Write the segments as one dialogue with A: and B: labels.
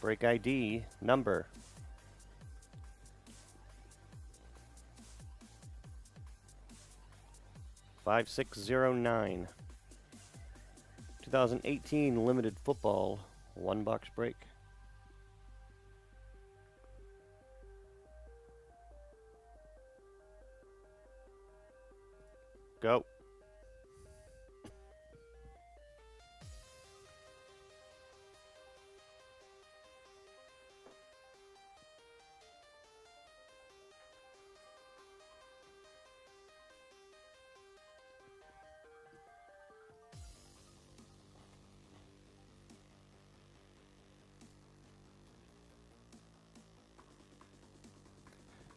A: Break ID number 5609. 2018 limited football, 1-box break. Go.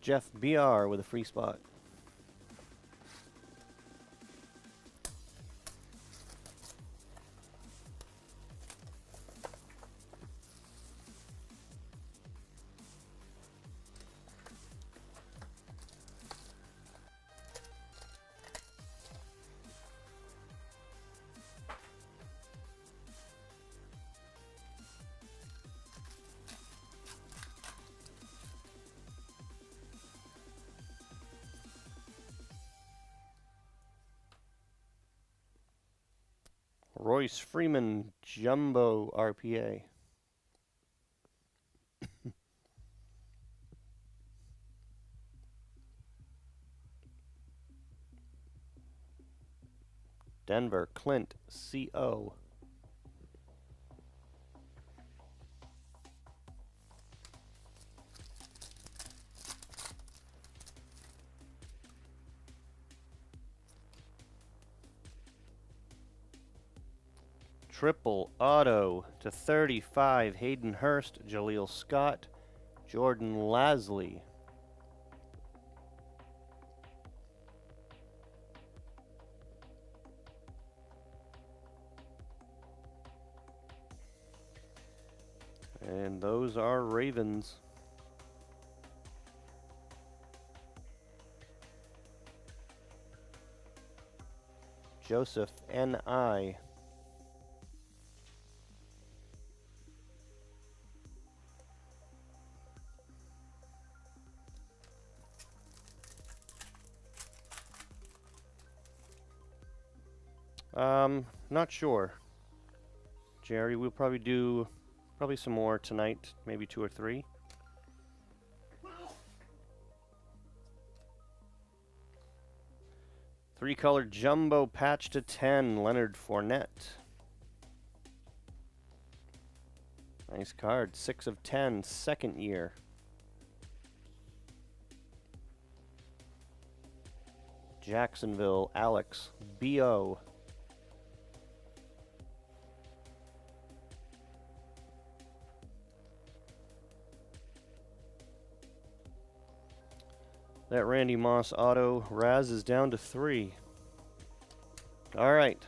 A: Jeff BR with a free spot. Royce Freeman Jumbo RPA. Denver Clint CO. Triple auto to 35, Hayden Hurst, Jaleel Scott, Jordan Lasley. And those are Ravens. Joseph N.I. Not sure. Jerry, we'll probably do some more tonight, maybe 2 or 3. Three-color jumbo patch to 10, Leonard Fournette. Nice card, 6 of 10, second year. Jacksonville, Alex B.O. That Randy Moss auto Raz is down to 3. All right.